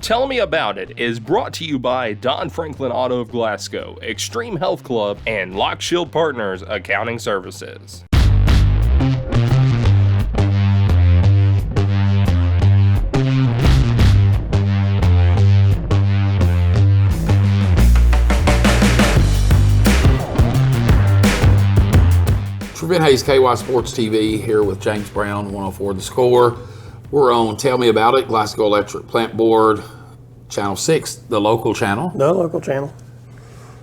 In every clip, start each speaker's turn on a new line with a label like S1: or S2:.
S1: Tell Me About It is brought to you by Don Franklin Auto of Glasgow, Extreme Health Club, and Lockshield Partners Accounting Services.
S2: Trevent Hayes, KY Sports TV, here with James Brown, 104 The Score. We're on Tell Me About It, Glasgow Electric Plant Board, Channel 6, the local channel.
S3: The local channel.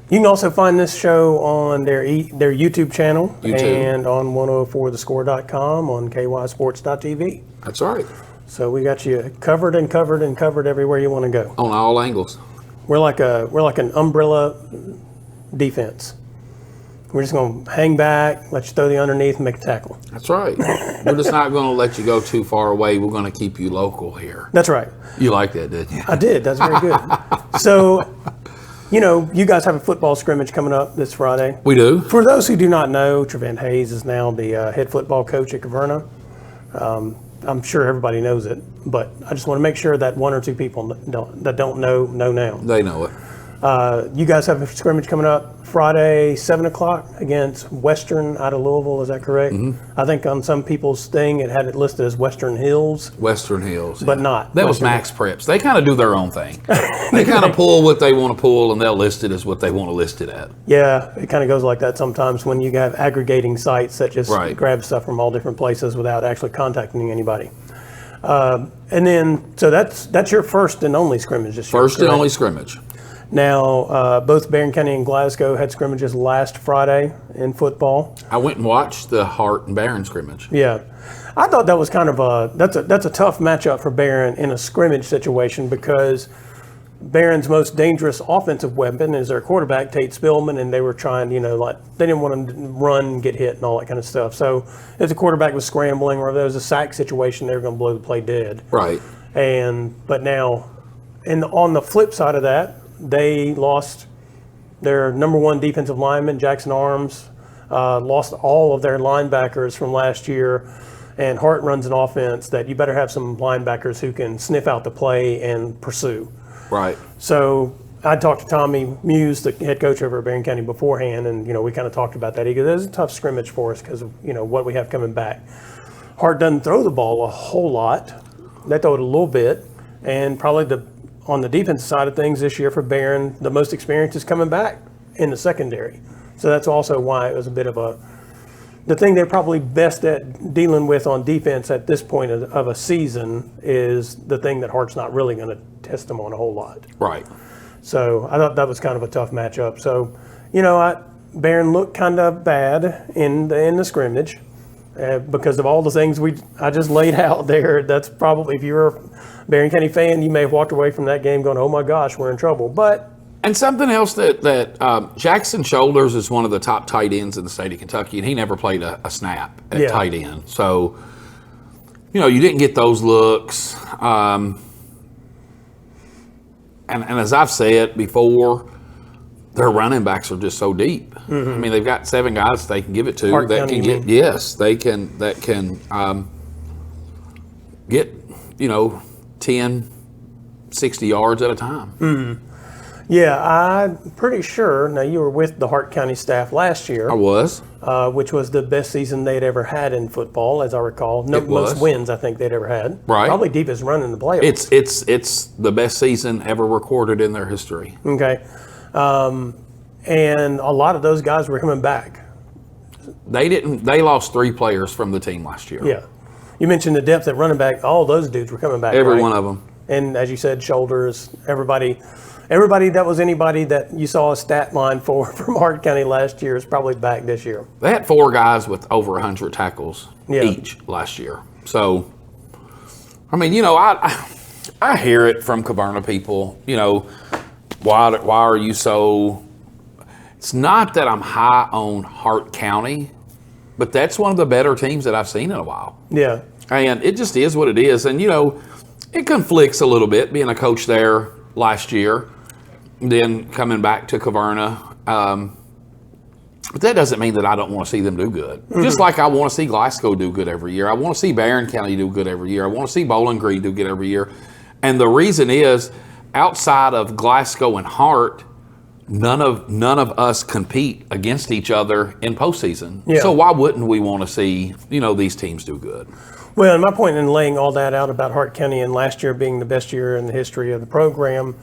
S3: You can also find this show on their YouTube channel and on 104thescore.com on kysports.tv.
S2: That's right.
S3: So we got you covered everywhere you want to go.
S2: On all angles.
S3: We're like an umbrella defense. We're just going to hang back, let you throw the underneath, and make a tackle.
S2: That's right. We're just not going to let you go too far away. We're going to keep you local here.
S3: That's right.
S2: You like that, didn't you?
S3: I did. That's very good. So, you guys have a football scrimmage coming up this Friday.
S2: We do.
S3: For those who do not know, Trevent Hayes is now the head football coach at Caverna. I'm sure everybody knows it, but I just want to make sure that one or two people that don't know now.
S2: They know it.
S3: You guys have a scrimmage coming up Friday, 7 o'clock against Western out of Louisville. Is that correct? Mm-hmm. I think on some people's thing it had it listed as Western Hills.
S2: Western Hills.
S3: But not.
S2: That was Max Preps. They kind of do their own thing. They kind of pull what they want to pull, and they'll list it as what they want to list it at.
S3: Yeah, it kind of goes like that sometimes when you have aggregating sites that just grab stuff from all different places without actually contacting anybody. And then, so that's your first and only scrimmage this year.
S2: First and only scrimmage.
S3: Now, both Barron County and Glasgow had scrimmages last Friday in football.
S2: I went and watched the Hart and Barron scrimmage.
S3: Yeah. I thought that was kind of that's a tough matchup for Barron in a scrimmage situation because Barron's most dangerous offensive weapon is their quarterback, Tate Spillman, and they were trying, they didn't want him to run, get hit, and all that kind of stuff. So if the quarterback was scrambling or if there was a sack situation, they were going to blow the play dead.
S2: Right.
S3: But now, on the flip side of that, they lost their number one defensive lineman, Jackson Arms, lost all of their linebackers from last year, and Hart runs an offense that you better have some linebackers who can sniff out the play and pursue.
S2: Right.
S3: So I talked to Tommy Muse, the head coach over at Barron County beforehand, and we kind of talked about that. He goes, "It's a tough scrimmage for us because of what we have coming back." Hart doesn't throw the ball a whole lot; they throw it a little bit, and probably on the defensive side of things this year for Barron, the most experience is coming back in the secondary. So that's also why it was a bit of the thing they're probably best at dealing with on defense at this point of a season is the thing that Hart's not really going to test them on a whole lot.
S2: Right.
S3: So I thought that was kind of a tough matchup. So, Barron looked kind of bad in the scrimmage because of all the things I just laid out there. That's probably, if you're a Barron County fan, you may have walked away from that game going, "Oh my gosh, we're in trouble."
S2: And something else that Jackson Shoulders is one of the top tight ends in the state of Kentucky, and he never played a snap at tight end. So, you didn't get those looks. And as I've said before, their running backs are just so deep. Mm-hmm. I mean, they've got 7 guys they can give it to
S3: Hart
S2: that
S3: County,
S2: can get. Yes, they can. That can get 10, 60 yards at a time.
S3: Mm-hmm. Yeah, I'm pretty sure. Now, you were with the Hart County staff last year.
S2: I was.
S3: Which was the best season they'd ever had in football, as I recall. Most wins I think they'd ever had.
S2: Right.
S3: Probably deepest run in the playoffs.
S2: It's the best season ever recorded in their history.
S3: Okay. And a lot of those guys were coming back.
S2: They lost 3 players from the team last year.
S3: Yeah. You mentioned the depth at running back. All those dudes were coming back.
S2: Every one of them.
S3: And as you said, Shoulders, everybody that was anybody that you saw a stat line for from Hart County last year is probably back this year.
S2: They had 4 guys with over 100 tackles each last year. So, I mean, I hear it from Caverna people, why are you so... It's not that I'm high on Hart County, but that's one of the better teams that I've seen in a while.
S3: Yeah.
S2: And it just is what it is. And, it conflicts a little bit being a coach there last year, then coming back to Caverna. But that doesn't mean that I don't want to see them do good. Mm-hmm. Just like I want to see Glasgow do good every year. I want to see Barron County do good every year. I want to see Bowling Green do good every year. And the reason is outside of Glasgow and Hart, none of us compete against each other in postseason.
S3: Yeah.
S2: So why wouldn't we want to see, these teams do good?
S3: Well, and my point in laying all that out about Hart County and last year being the best year in the history of the program,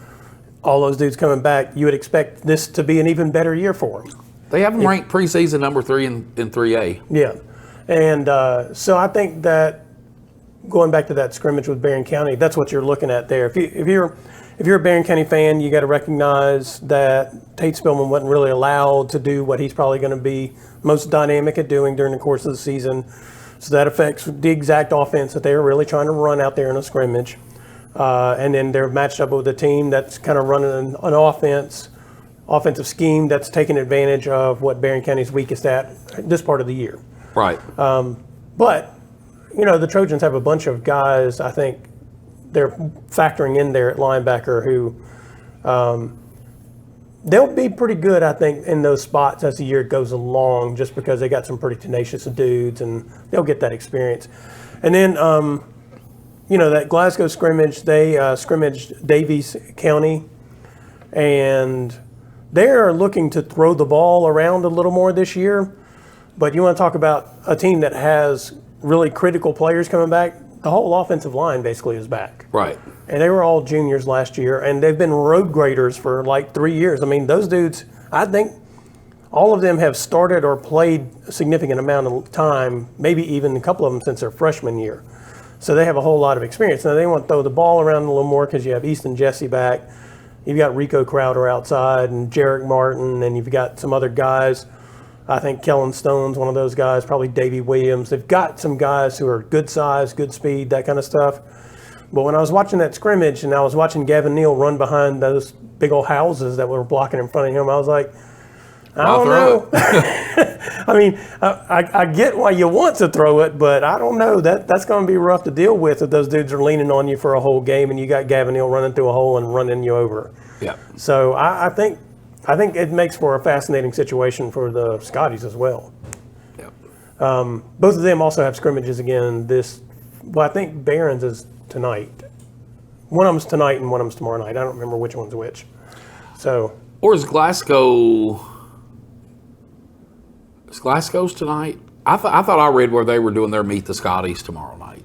S3: all those dudes coming back, you would expect this to be an even better year for them.
S2: They have them ranked preseason number 3 in 3A.
S3: Yeah. And so I think that going back to that scrimmage with Barron County, that's what you're looking at there. If you're a Barron County fan, you got to recognize that Tate Spillman wasn't really allowed to do what he's probably going to be most dynamic at doing during the course of the season. So that affects the exact offense that they were really trying to run out there in a scrimmage. And then they're matched up with a team that's kind of running an offensive scheme that's taking advantage of what Barron County's weakest at this part of the year.
S2: Right.
S3: But, the Trojans have a bunch of guys, I think they're factoring in there at linebacker who they'll be pretty good, I think, in those spots as the year goes along, just because they got some pretty tenacious dudes and they'll get that experience. And then, that Glasgow scrimmage, they scrimmaged Davies County, and they're looking to throw the ball around a little more this year. But you want to talk about a team that has really critical players coming back, the whole offensive line basically is back.
S2: Right.
S3: And they were all juniors last year, and they've been road graders for like 3 years. I mean, those dudes, I think all of them have started or played a significant amount of time, maybe even a couple of them since their freshman year. So they have a whole lot of experience. Now they want to throw the ball around a little more because you have Easton Jesse back. You've got Rico Crowder outside and Jarek Martin, and you've got some other guys. I think Kellen Stone's one of those guys, probably Davey Williams. They've got some guys who are good size, good speed, that kind of stuff. But when I was watching that scrimmage and I was watching Gavin Neal run behind those big old houses that were blocking in front of him, I was like, I don't know. I mean, I get why you want to throw it, but I don't know. That's going to be rough to deal with if those dudes are leaning on you for a whole game and you got Gavin Neal running through a hole and running you over.
S2: Yeah.
S3: So I think it makes for a fascinating situation for the Scotties as well.
S2: Yeah.
S3: Both of them also have scrimmages again I think Barron's is tonight. One of them's tonight and one of them's tomorrow night. I don't remember which one's which. So.
S2: Or is Glasgow's tonight? I thought I read where they were doing their Meet the Scotties tomorrow night.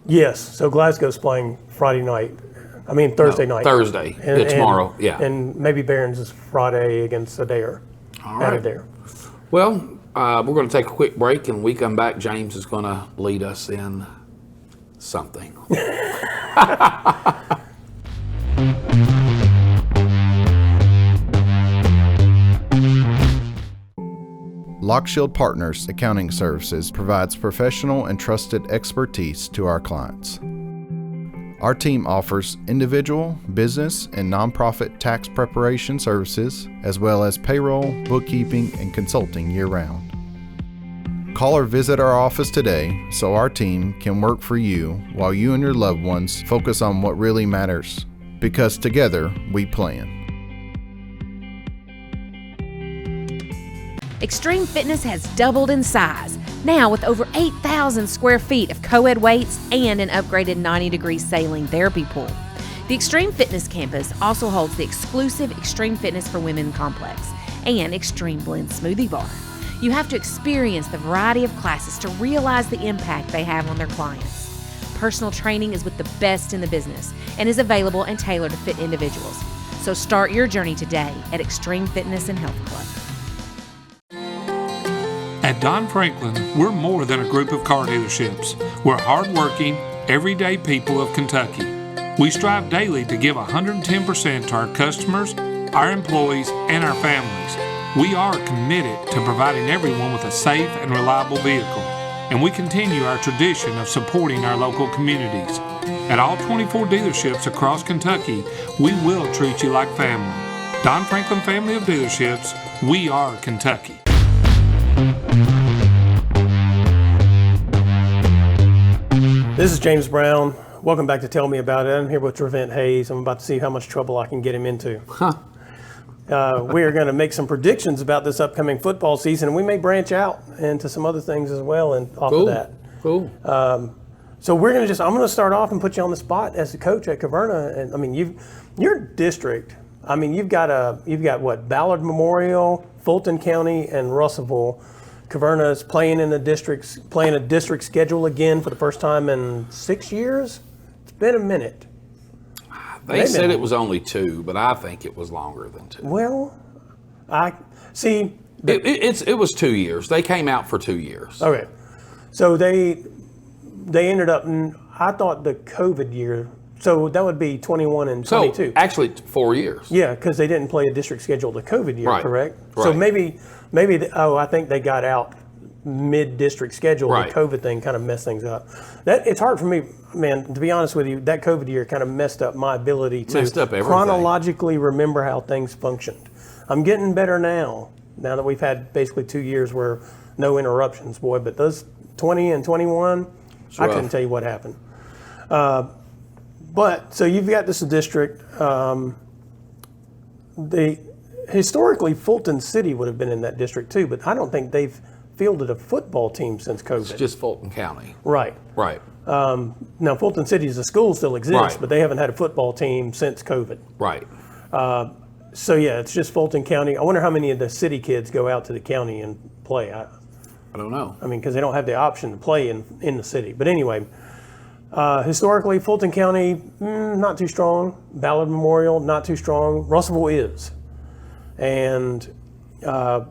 S3: Yes. So Glasgow's playing Thursday night.
S2: Thursday. Tomorrow. Yeah.
S3: And maybe Barron's is Friday against Adair.
S2: All right.
S3: Adair.
S2: Well, we're going to take a quick break, and when we come back, James is going to lead us in something.
S4: Lockshield Partners Accounting Services provides professional and trusted expertise to our clients. Our team offers individual, business, and nonprofit tax preparation services, as well as payroll, bookkeeping, and consulting year-round. Call or visit our office today so our team can work for you while you and your loved ones focus on what really matters, because together we plan.
S5: Extreme Fitness has doubled in size, now with over 8,000 square feet of co-ed weights and an upgraded 90-degree saline therapy pool. The Extreme Fitness campus also holds the exclusive Extreme Fitness for Women complex and Extreme Blend smoothie bar. You have to experience the variety of classes to realize the impact they have on their clients. Personal training is with the best in the business and is available and tailored to fit individuals. So start your journey today at Extreme Fitness and Health Club.
S6: At Don Franklin, we're more than a group of car dealerships. We're hardworking, everyday people of Kentucky. We strive daily to give 110% to our customers, our employees, and our families. We are committed to providing everyone with a safe and reliable vehicle, and we continue our tradition of supporting our local communities. At all 24 dealerships across Kentucky, we will treat you like family. Don Franklin Family of Dealerships, we are Kentucky.
S3: This is James Brown. Welcome back to Tell Me About It. I'm here with Trevent Hayes. I'm about to see how much trouble I can get him into. We are going to make some predictions about this upcoming football season, and we may branch out into some other things as well and off of that.
S2: Cool.
S3: So I'm gonna start off and put you on the spot as the coach at Caverna. And I mean, your district. I mean, you've got what, Ballard Memorial, Fulton County, and Russellville. Caverna is playing a district schedule again for the first time in 6 years. It's been a minute.
S2: They said it was only 2, but I think it was longer than 2.
S3: Well, I see.
S2: It was 2 years. They came out for 2 years.
S3: Okay, so they ended up. I thought the COVID year. So that would be 21 and 22.
S2: So actually 4 years.
S3: Yeah, because they didn't play a district schedule the COVID year,
S2: Right.
S3: correct?
S2: Right.
S3: So maybe. I think they got out mid-district schedule.
S2: Right.
S3: The COVID thing kind of messed things up. It's hard for me, man, to be honest with you. That COVID year kind of messed up my ability to chronologically remember how things functioned. I'm getting better now that we've had basically 2 years where no interruptions, boy. But those 20 and 21, I couldn't tell you what happened. But so you've got this district. Historically, Fulton City would have been in that district too, but I don't think they've fielded a football team since COVID.
S2: It's just Fulton County.
S3: Right.
S2: Right.
S3: Now, Fulton City as a school still exists,
S2: Right.
S3: but they haven't had a football team since COVID.
S2: Right.
S3: So yeah, it's just Fulton County. I wonder how many of the city kids go out to the county and play. I
S2: don't know.
S3: I mean, because they don't have the option to play in the city. But anyway, historically, Fulton County, not too strong. Ballard Memorial, not too strong. Russellville is. And, now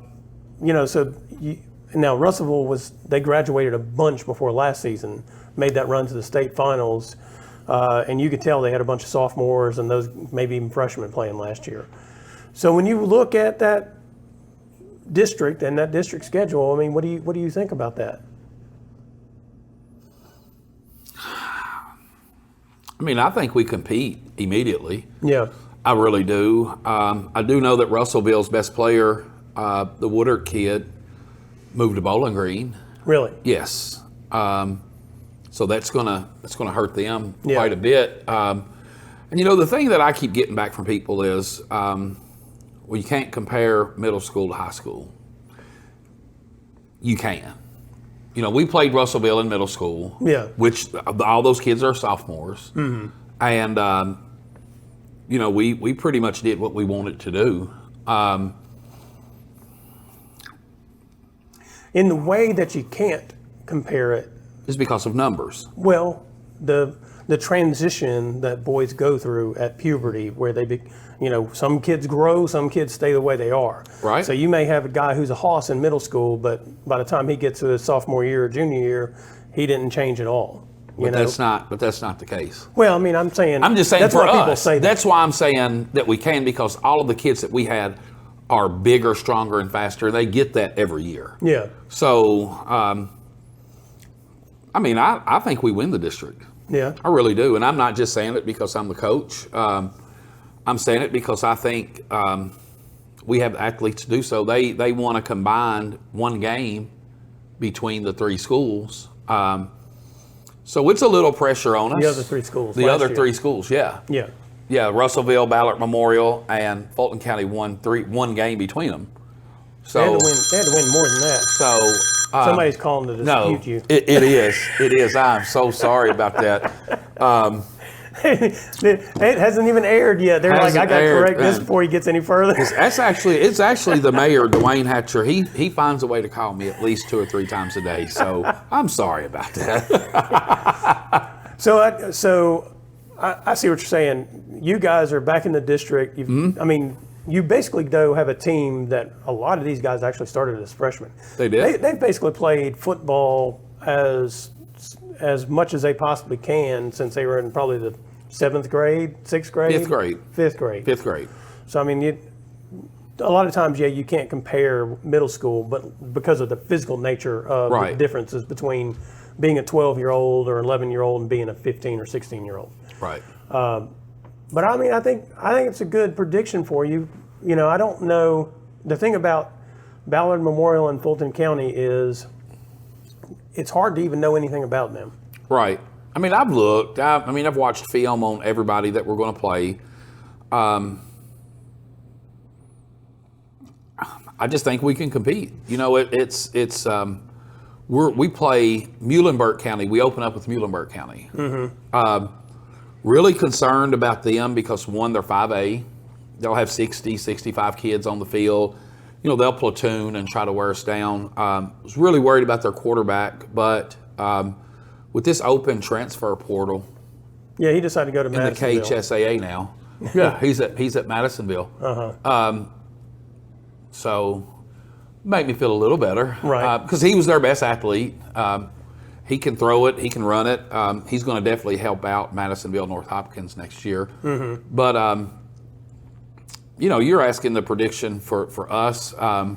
S3: Russellville they graduated a bunch before last season, made that run to the state finals. And you could tell they had a bunch of sophomores and those maybe even freshmen playing last year. So when you look at that district and that district schedule, I mean, what do you think about that?
S2: I mean, I think we compete immediately.
S3: Yeah.
S2: I really do. I do know that Russellville's best player, the Woodard kid, moved to Bowling Green.
S3: Really?
S2: Yes. So that's gonna hurt them quite a bit. And the thing that I keep getting back from people is, you can't compare middle school to high school. You can. We played Russellville in middle school.
S3: Yeah.
S2: Which all those kids are sophomores. Mm-hmm. And we pretty much did what we wanted to do.
S3: In the way that you can't compare it
S2: is because of numbers.
S3: Well, the transition that boys go through at puberty, where some kids grow, some kids stay the way they are.
S2: Right.
S3: So you may have a guy who's a hoss in middle school, but by the time he gets to his sophomore year or junior year, he didn't change at all.
S2: That's not the case.
S3: Well, I mean, I'm just saying
S2: that's
S3: for
S2: why
S3: people say that.
S2: That's why I'm saying that we can, because all of the kids that we had are bigger, stronger, and faster. They get that every year.
S3: Yeah.
S2: So, I think we win the district.
S3: Yeah.
S2: I really do. And I'm not just saying it because I'm the coach. I'm saying it because I think we have athletes to do so. They want to combine one game between the 3 schools. So it's a little pressure on us.
S3: The other 3 schools.
S2: The other 3 schools, yeah.
S3: Yeah.
S2: Yeah, Russellville, Ballard Memorial, and Fulton County won one game between them. So
S3: they had to win more than that.
S2: So
S3: somebody's calling to dispute you.
S2: It is. It is. I'm so sorry about that.
S3: It hasn't even aired yet. They're like, I got to correct this before he gets any further.
S2: It's actually the mayor, Dwayne Hatcher. He finds a way to call me at least 2 or 3 times a day. So I'm sorry about that.
S3: So I see what you're saying. You guys are back in the district. I mean, you basically have a team that a lot of these guys actually started as freshmen.
S2: They did.
S3: They've basically played football as much as they possibly can since they were in probably the 7th grade, 6th grade,
S2: 5th grade,
S3: 5th grade,
S2: 5th grade.
S3: So I mean, a lot of times, you can't compare middle school, but because of the physical nature of the differences between being a 12-year-old or 11-year-old and being a 15 or 16-year-old.
S2: Right.
S3: But I mean, I think it's a good prediction for you. I don't know. The thing about Ballard Memorial and Fulton County is it's hard to even know anything about them.
S2: Right. I mean, I've looked. I've watched film on everybody that we're going to play. I just think we can compete. we play Muhlenberg County. We open up with Muhlenberg County. Really concerned about them because, one, they're 5A. They'll have 60, 65 kids on the field. You know, they'll platoon and try to wear us down. Was really worried about their quarterback, but with this open transfer portal,
S3: Yeah, he decided to go to
S2: in the
S3: Madisonville.
S2: KHSAA now. Yeah, he's at Madisonville. So make me feel a little better,
S3: Right.
S2: Because he was their best athlete. He can throw it, he can run it. He's going to definitely help out Madisonville North Hopkins next year. But you know, you're asking the prediction for us. I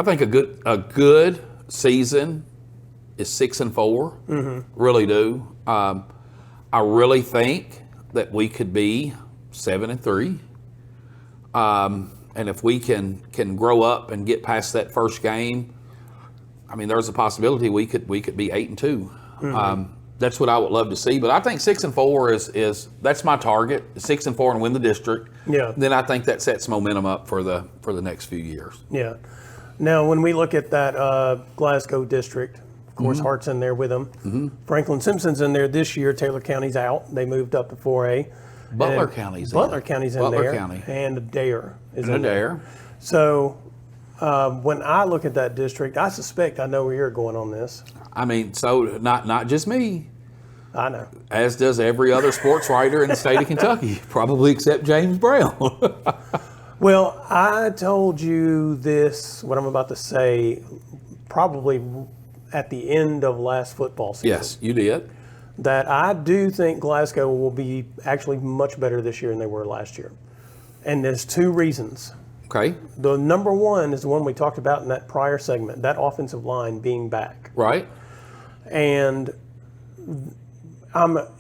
S2: think a good season is 6-4. Really do. I really think that we could be 7-3. And if we can grow up and get past that first game, I mean, there's a possibility we could be 8-2. That's what I would love to see. But I think 6-4 is that's my target. 6-4 and win the district.
S3: Yeah.
S2: Then I think that sets momentum up for the next few years.
S3: Yeah. Now, when we look at that Glasgow district, of course, Hart's in there with them. Franklin Simpson's in there this year. Taylor County's out. They moved up to 4A.
S2: Butler
S3: And
S2: County's
S3: Butler County's in
S2: Butler
S3: there.
S2: County.
S3: And Adair is in
S2: Adair.
S3: there. So when I look at that district, I suspect I know where you're going on this.
S2: I mean, so not just me,
S3: I know.
S2: as does every other sports writer in the state of Kentucky, probably except James Brown.
S3: Well, I told you this, what I'm about to say, probably at the end of last football season.
S2: Yes, you did.
S3: That I do think Glasgow will be actually much better this year than they were last year. And there's two reasons.
S2: Okay.
S3: The number one is the one we talked about in that prior segment, that offensive line being back.
S2: Right.
S3: And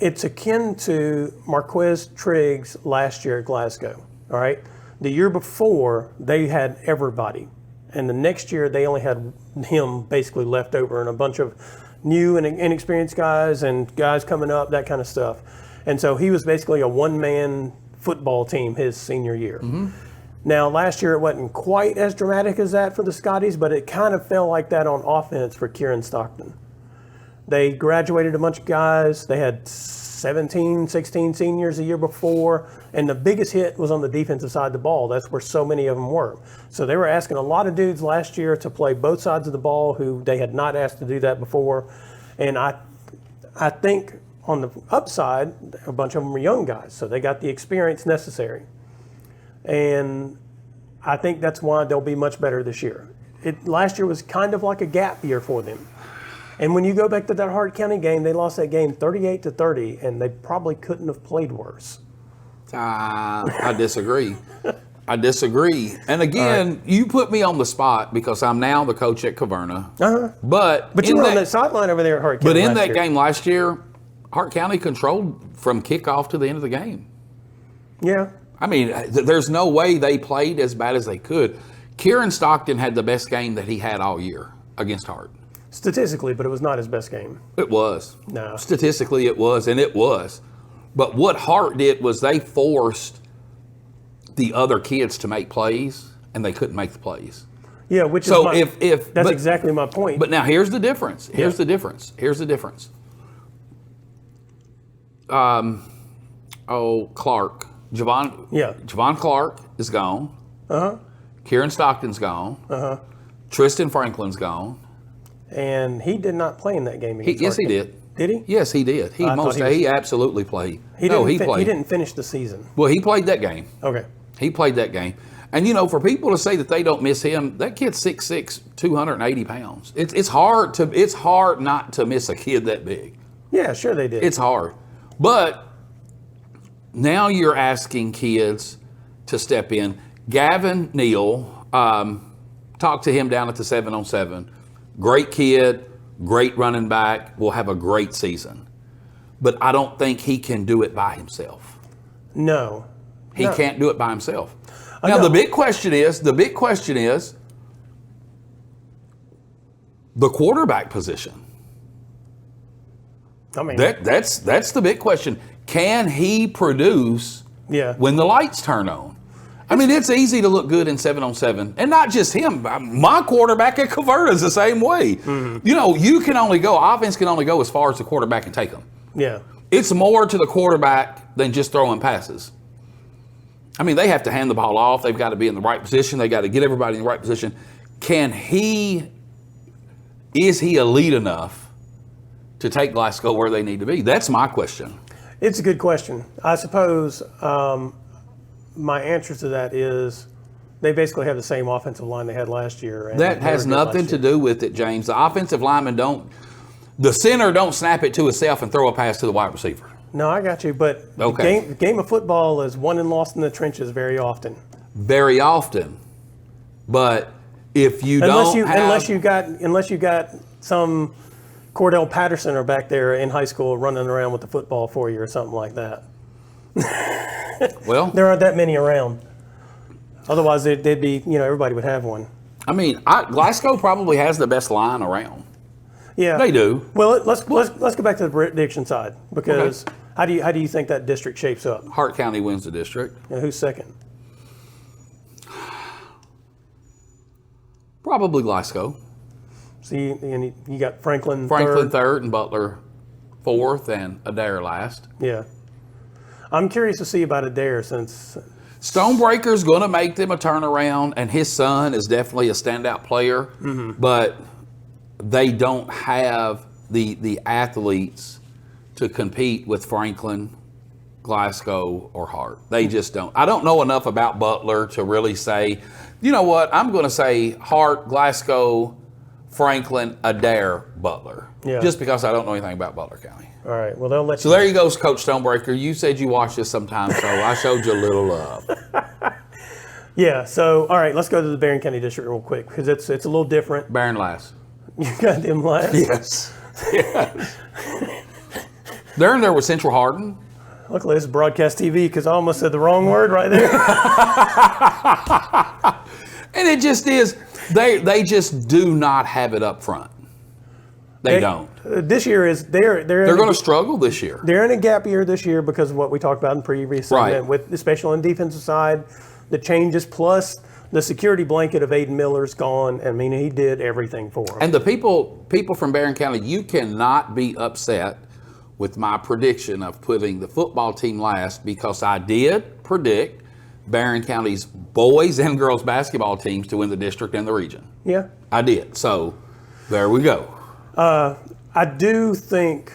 S3: it's akin to Marquez Triggs last year at Glasgow, all right? The year before, they had everybody. And the next year, they only had him basically left over and a bunch of new and inexperienced guys and guys coming up, that kind of stuff. And so he was basically a one-man football team his senior year. Now, last year, it wasn't quite as dramatic as that for the Scotties, but it kind of felt like that on offense for Kieran Stockton. They graduated a bunch of guys. They had 17, 16 seniors the year before, and the biggest hit was on the defensive side of the ball. That's where so many of them were. So they were asking a lot of dudes last year to play both sides of the ball who they had not asked to do that before. And I think on the upside, a bunch of them were young guys, so they got the experience necessary. And I think that's why they'll be much better this year. Last year was kind of like a gap year for them. And when you go back to that Hart County game, they lost that game 38-30, and they probably couldn't have played worse.
S2: I disagree. I disagree. And again, you put me on the spot because I'm now the coach at Caverna. But
S3: you were on that sideline over there at Hart County.
S2: But in
S3: last
S2: that
S3: year.
S2: game last year, Hart County controlled from kickoff to the end of the game.
S3: Yeah.
S2: I mean, there's no way they played as bad as they could. Kieran Stockton had the best game that he had all year against Hart.
S3: Statistically, but it was not his best game.
S2: It was.
S3: No.
S2: Statistically, it was, and it was. But what Hart did was they forced the other kids to make plays, and they couldn't make the plays.
S3: Yeah, which
S2: So
S3: is that's
S2: but-
S3: exactly my point.
S2: But now here's the difference. Here's
S3: Yeah.
S2: the difference. Here's the difference. Clark. Javon Clark is gone. Kieran Stockton's gone. Tristan Franklin's gone.
S3: And he did not play in that game against
S2: Yes,
S3: Hart
S2: he
S3: County.
S2: did.
S3: Did he?
S2: Yes, he did.
S3: I thought he was-
S2: He absolutely played.
S3: He
S2: played.
S3: didn't finish the season.
S2: Well, he played that game.
S3: Okay.
S2: He played that game. And, you know, for people to say that they don't miss him, that kid's 6'6", 280 pounds. It's hard not to miss a kid that big.
S3: Yeah, sure they did.
S2: It's hard. But now you're asking kids to step in. Gavin Neal, talked to him down at the 7-on-7. Great kid, great running back, will have a great season. But I don't think he can do it by himself.
S3: No.
S2: He
S3: No.
S2: can't do it by himself.
S3: I
S2: Now
S3: know.
S2: the big question is the quarterback position.
S3: I mean,
S2: That's the big question. Can he produce
S3: yeah.
S2: when the lights turn on? I mean, it's easy to look good in 7-on-7, and not just him. My quarterback at Caverna is the same way. Mm-hmm. You know, offense can only go as far as the quarterback can take them.
S3: Yeah.
S2: It's more to the quarterback than just throwing passes. I mean, they have to hand the ball off. They've got to be in the right position. They got to get everybody in the right position. Is he elite enough to take Glasgow where they need to be? That's my question.
S3: It's a good question. I suppose my answer to that is they basically have the same offensive line they had last year. And
S2: that has nothing to do with it, James. The offensive linemen the center don't snap it to himself and throw a pass to the wide receiver.
S3: No, I got you. But the game of football is won and lost in the trenches very often.
S2: Very often. But if you
S3: unless you got some Cordell Patterson or back there in high school running around with the football for you or something like that.
S2: Well,
S3: there aren't that many around. Otherwise, they'd be, everybody would have one.
S2: I mean, Glasgow probably has the best line around.
S3: Yeah,
S2: they do.
S3: Well, let's go back to the prediction side because how do you think that district shapes up?
S2: Hart County wins the district.
S3: And who's second?
S2: Probably Glasgow.
S3: See, and you got Franklin
S2: third, and Butler fourth, and Adair last.
S3: Yeah, I'm curious to see about Adair since
S2: Stonebreaker's going to make them a turnaround, and his son is definitely a standout player. Mm-hmm. But they don't have the athletes to compete with Franklin, Glasgow, or Hart. They just don't. I don't know enough about Butler to really say, you know what, I'm going to say Hart, Glasgow, Franklin, Adair, Butler. Yeah. Just because I don't know anything about Butler County.
S3: All right. Well, they'll let you.
S2: So there you go, Coach Stonebreaker. You said you watch this sometime, so I showed you a little love.
S3: Yeah. So, all right, let's go to the Barron County District real quick because it's a little different.
S2: Barron last.
S3: You got them last?
S2: Yes. They're in there with Central Hardin.
S3: Luckily, this is broadcast TV because I almost said the wrong word right there.
S2: And it just is. They just do not have it up front. They don't.
S3: This year is they're
S2: going to struggle this year.
S3: They're in a gap year this year because of what we talked about in previous segment,
S2: right, with
S3: especially on the defensive side, the changes plus the security blanket of Aiden Miller's gone. I mean, he did everything for him.
S2: And the people from Barron County, you cannot be upset with my prediction of putting the football team last because I did predict Barron County's boys and girls basketball teams to win the district and the region.
S3: Yeah.
S2: I did. So there we go.
S3: I do think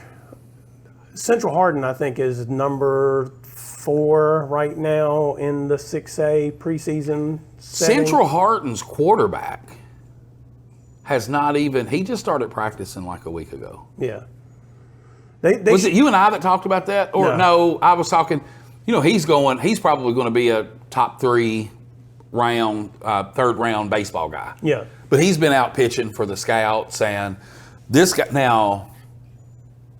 S3: Central Hardin, I think, is number 4 right now in the 6A preseason setting.
S2: Central Hardin's quarterback has not even, he just started practicing like a week ago.
S3: Yeah.
S2: Was it you and I that talked about that? Or no, I was talking, he's probably going to be a top 3 round, third round baseball guy.
S3: Yeah.
S2: But he's been out pitching for the scouts, and this guy, now,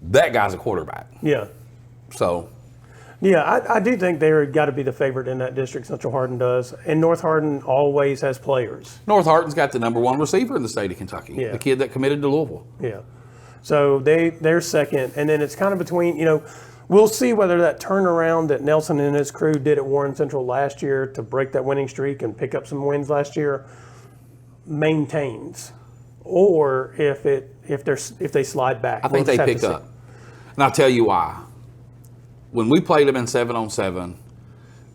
S2: that guy's a quarterback.
S3: Yeah.
S2: So.
S3: Yeah, I do think they're got to be the favorite in that district, Central Hardin does. And North Hardin always has players.
S2: North Hardin's got the number 1 receiver in the state of Kentucky, the kid that committed to Louisville.
S3: Yeah. So they're second. And then it's kind of between, we'll see whether that turnaround that Nelson and his crew did at Warren Central last year to break that winning streak and pick up some wins last year maintains. Or if they slide back.
S2: I think they pick up. And I'll tell you why. When we played them in 7-on-7,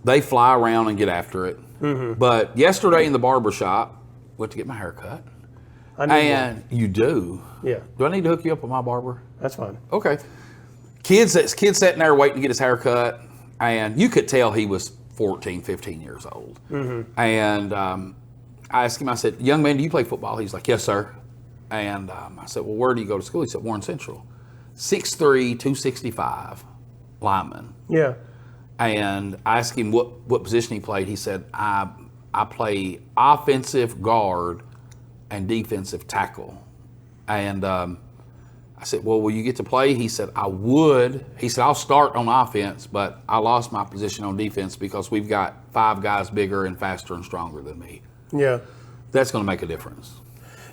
S2: they fly around and get after it. Mm-hmm. But yesterday in the barbershop, went to get my hair cut. You do?
S3: Yeah.
S2: Do I need to hook you up with my barber?
S3: That's fine.
S2: Okay. Kid sitting there waiting to get his hair cut, and you could tell he was 14, 15 years old. Mm-hmm. And I asked him, I said, young man, do you play football? He's like, yes, sir. And I said, well, where do you go to school? He said, Warren Central. 6'3", 265 lineman.
S3: Yeah.
S2: And I asked him what position he played. He said, I play offensive guard and defensive tackle. And I said, well, will you get to play? He said, I would. He said, I'll start on offense, but I lost my position on defense because we've got 5 guys bigger and faster and stronger than me.
S3: Yeah.
S2: That's going to make a difference.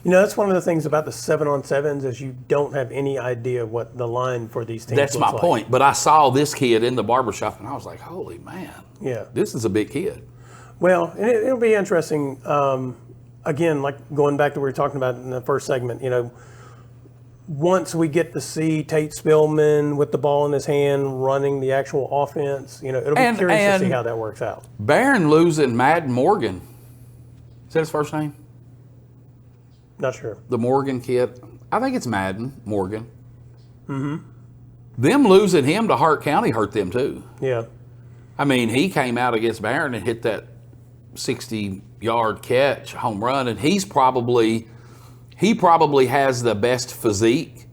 S3: That's one of the things about the 7-on-7s is you don't have any idea what the line for these teams
S2: That's my point. But I saw this kid in the barbershop, and I was like, holy man.
S3: Yeah.
S2: This is a big kid.
S3: Well, and it'll be interesting. Again, like going back to what we were talking about in the first segment, once we get to see Tate Spillman with the ball in his hand running the actual offense, it'll be curious to see how that works out.
S2: Barron losing Madden Morgan. Is that his first name?
S3: Not sure.
S2: The Morgan kid. I think it's Madden Morgan. Mm-hmm. Them losing him to Hart County hurt them too.
S3: Yeah.
S2: I mean, he came out against Barron and hit that 60-yard catch, home run, and he probably has the best physique,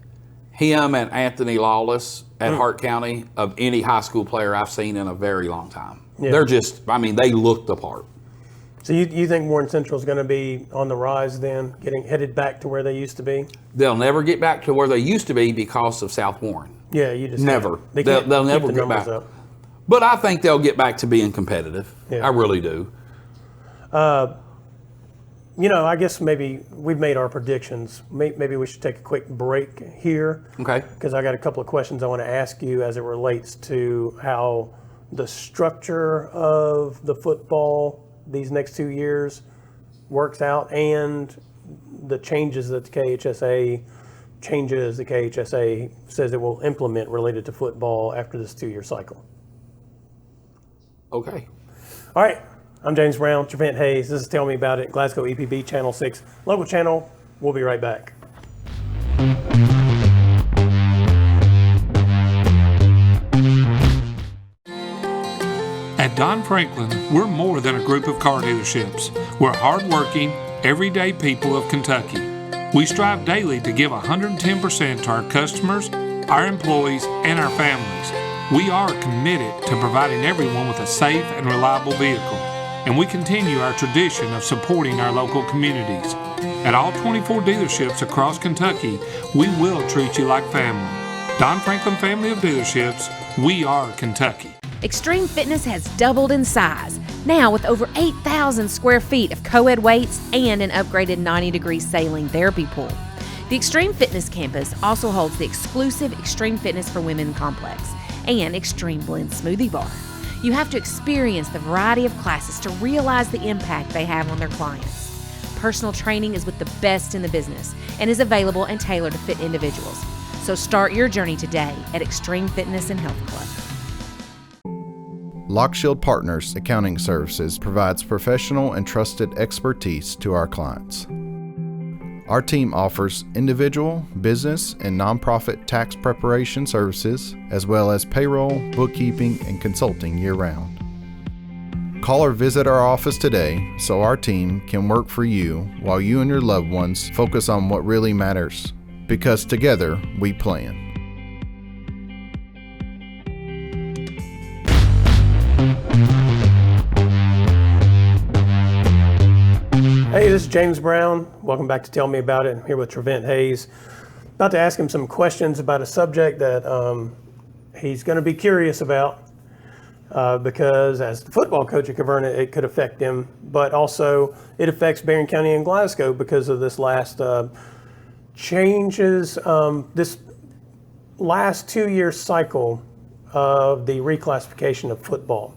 S2: him and Anthony Lawless at Hart County, of any high school player I've seen in a very long time. Yeah. They're just, they look the part.
S3: So you think Warren Central is going to be on the rise then, headed back to where they used to be?
S2: They'll never get back to where they used to be because of South Warren.
S3: Yeah, you just
S2: never.
S3: They'll
S2: never get back.
S3: Up.
S2: But I think they'll get back to being competitive. Yeah. I really do.
S3: I guess maybe we've made our predictions. Maybe we should take a quick break here.
S2: Okay.
S3: Because I got a couple of questions I want to ask you as it relates to how the structure of the football these next 2 years works out, and the changes that the KHSA says it will implement related to football after this 2-year cycle.
S2: Okay.
S3: All right. I'm James Brown, Trevent Hayes. This is Tell Me About It, Glasgow EPB Channel 6, local channel. We'll be right back.
S6: At Don Franklin, we're more than a group of car dealerships. We're hardworking, everyday people of Kentucky. We strive daily to give 110% to our customers, our employees, and our families. We are committed to providing everyone with a safe and reliable vehicle, and we continue our tradition of supporting our local communities. At all 24 dealerships across Kentucky, we will treat you like family. Don Franklin Family of Dealerships, we are Kentucky.
S5: Extreme Fitness has doubled in size, now with over 8,000 square feet of co-ed weights and an upgraded 90-degree saline therapy pool. The Extreme Fitness campus also holds the exclusive Extreme Fitness for Women complex and Extreme Blend smoothie bar. You have to experience the variety of classes to realize the impact they have on their clients. Personal training is with the best in the business and is available and tailored to fit individuals. So start your journey today at Extreme Fitness and Health Club.
S4: Lockshield Partners Accounting Services provides professional and trusted expertise to our clients. Our team offers individual, business, and nonprofit tax preparation services, as well as payroll, bookkeeping, and consulting year-round. Call or visit our office today so our team can work for you while you and your loved ones focus on what really matters, because together we plan.
S3: Hey, this is James Brown. Welcome back to Tell Me About It. I'm here with Trevent Hayes. About to ask him some questions about a subject that he's going to be curious about because as the football coach at Caverna, it could affect him, but also it affects Barron County and Glasgow because of this last changes, this last 2-year cycle of the reclassification of football.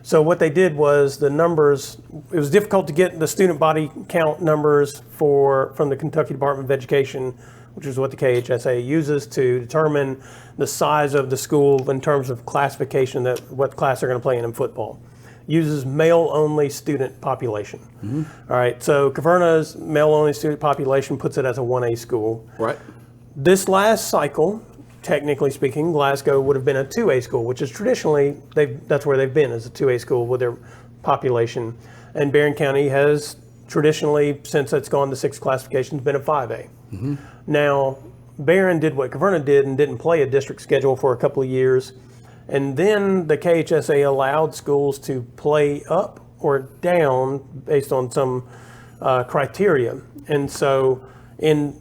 S3: So what they did was the numbers, it was difficult to get the student body count numbers from the Kentucky Department of Education, which is what the KHSA uses to determine the size of the school in terms of classification, that what class they're going to play in football. Uses male-only student population. Mm-hmm. All right, so Caverna's male-only student population puts it as a 1A school.
S2: Right.
S3: This last cycle, technically speaking, Glasgow would have been a 2A school, which is traditionally, that's where they've been, as a 2A school with their population. And Barron County has traditionally, since it's gone to 6 classifications, been a 5A. Mm-hmm. Now, Barron did what Caverna did and didn't play a district schedule for a couple of years. And then the KHSA allowed schools to play up or down based on some criteria. And so in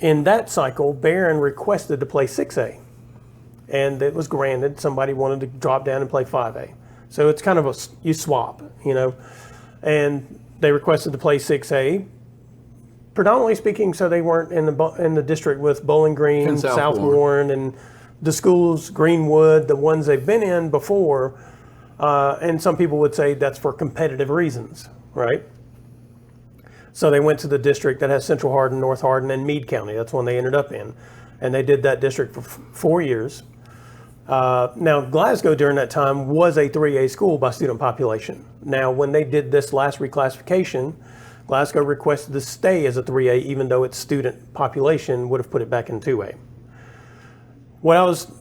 S3: that cycle, Barron requested to play 6A, and it was granted. Somebody wanted to drop down and play 5A. So it's kind of you swap, and they requested to play 6A, predominantly speaking, so they weren't in the district with Bowling Green,
S2: and
S3: South Warren, and the schools, Greenwood, the ones they've been in before, And some people would say that's for competitive reasons, right? So they went to the district that has Central Hardin, North Hardin, and Meade County. That's one they ended up in. And they did that district for 4 years. Now, Glasgow during that time was a 3A school by student population. Now, when they did this last reclassification, Glasgow requested to stay as a 3A, even though its student population would have put it back in 2A.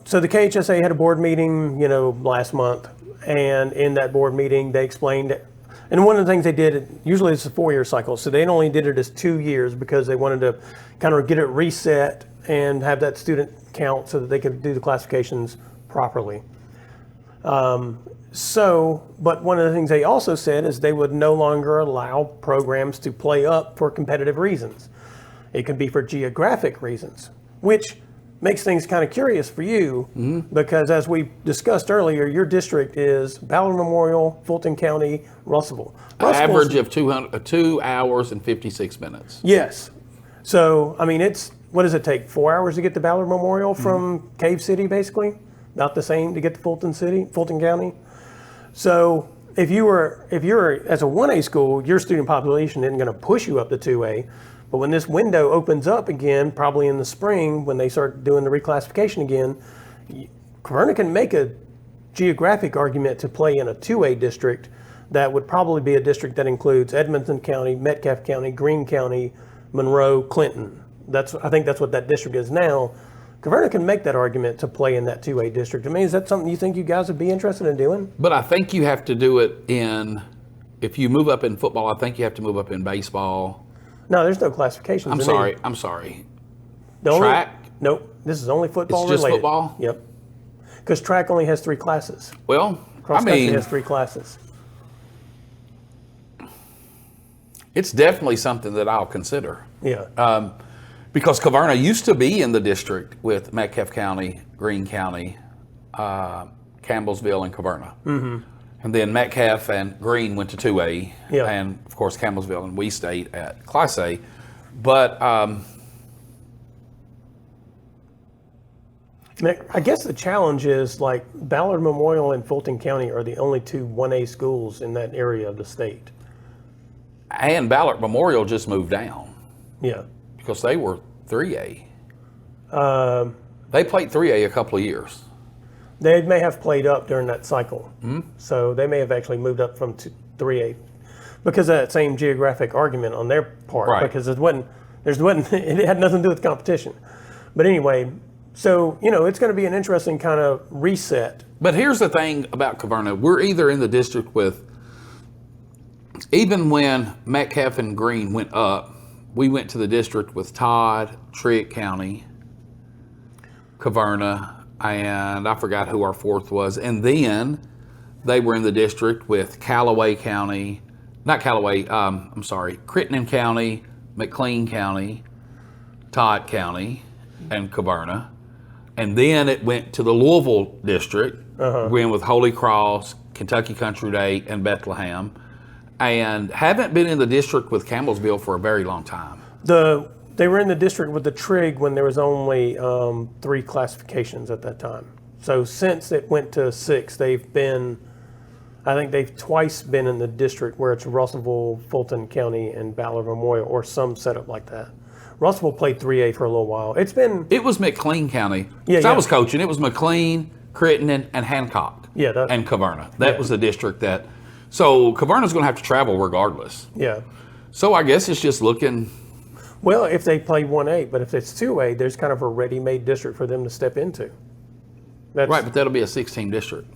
S3: So the KHSA had a board meeting, last month, and in that board meeting, they explained, and one of the things they did, usually it's a 4-year cycle, so they only did it as 2 years because they wanted to kind of get it reset and have that student count so that they could do the classifications properly. But one of the things they also said is they would no longer allow programs to play up for competitive reasons. It could be for geographic reasons, which makes things kind of curious for you because as we discussed earlier, your district is Ballard Memorial, Fulton County, Russellville.
S2: Average of 2 hours and 56 minutes.
S3: Yes. So, what does it take? 4 hours to get to Ballard Memorial from Cave City, basically? About the same to get to Fulton County. So if you're as a 1A school, your student population isn't going to push you up to 2A. But when this window opens up again, probably in the spring, when they start doing the reclassification again, Caverna can make a geographic argument to play in a 2A district that would probably be a district that includes Edmonton County, Metcalfe County, Greene County, Monroe, Clinton. I think that's what that district is now. Caverna can make that argument to play in that 2A district. Is that something you think you guys would be interested in doing?
S2: But I think you have to do it if you move up in football, I think you have to move up in baseball.
S3: No, there's no classifications.
S2: I'm sorry.
S3: Track? Nope. This is only football related.
S2: It's just football?
S3: Yep. Because track only has 3 classes.
S2: Well,
S3: Cross country has 3 classes.
S2: It's definitely something that I'll consider.
S3: Yeah.
S2: Because Caverna used to be in the district with Metcalfe County, Greene County, Campbellsville, and Caverna. Mm-hmm. And then Metcalfe and Greene went to 2A.
S3: Yeah.
S2: And, of course, Campbellsville and we stayed at Class A. But
S3: I guess the challenge is, Ballard Memorial and Fulton County are the only 2 1A schools in that area of the state.
S2: And Ballard Memorial just moved down.
S3: Yeah.
S2: Because they were 3A. They played 3A a couple of years.
S3: They may have played up during that cycle. Mm-hmm. So they may have actually moved up from 3A because of that same geographic argument on their part.
S2: Right.
S3: Because it had nothing to do with competition. But anyway, so, it's going to be an interesting kind of reset.
S2: But here's the thing about Caverna. We're either in the district with, even when Metcalfe and Greene went up, we went to the district with Todd, Trigg County, Caverna, and I forgot who our 4th was. And then they were in the district with Crittenden County, McLean County, Todd County, and Caverna. And then it went to the Louisville district, went with Holy Cross, Kentucky Country Day, and Bethlehem. And haven't been in the district with Campbellsville for a very long time.
S3: They were in the district with the Trigg when there was only 3 classifications at that time. So since it went to 6, I think they've twice been in the district where it's Russellville, Fulton County, and Ballard Memorial, or some setup like that. Russellville played 3A for a little while. It was
S2: McLean County. Yeah. I was coaching. It was McLean, Crittenden, and Hancock.
S3: Yeah.
S2: And Caverna. That was the district that. So Caverna's going to have to travel regardless.
S3: Yeah.
S2: So I guess it's just looking.
S3: Well, if they play 1A, but if it's 2A, there's kind of a ready-made district for them to step into.
S2: Right, but that'll be a 6-team district.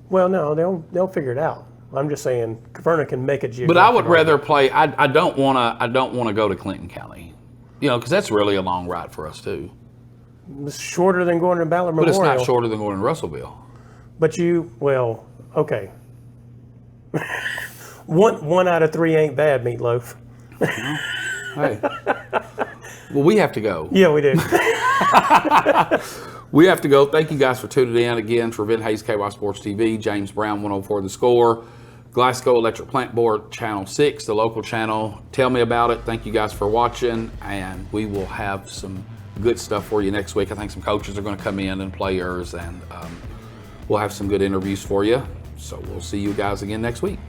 S3: Well, no, they'll figure it out. I'm just saying Caverna can make it geographic.
S2: But I would rather play. I don't want to go to Clinton County, because that's really a long ride for us too.
S3: It's shorter than going to Ballard Memorial.
S2: But it's not shorter than going to Russellville.
S3: But okay. One out of 3 ain't bad, Meatloaf.
S2: Hey. Well, we have to go.
S3: Yeah, we do.
S2: We have to go. Thank you guys for tuning in again. Trevent Hayes, KY Sports TV, James Brown, 104 The Score, Glasgow Electric Plant Board, Channel 6, the local channel. Tell me about it. Thank you guys for watching, and we will have some good stuff for you next week. I think some coaches are going to come in and players, and we'll have some good interviews for you. So we'll see you guys again next week.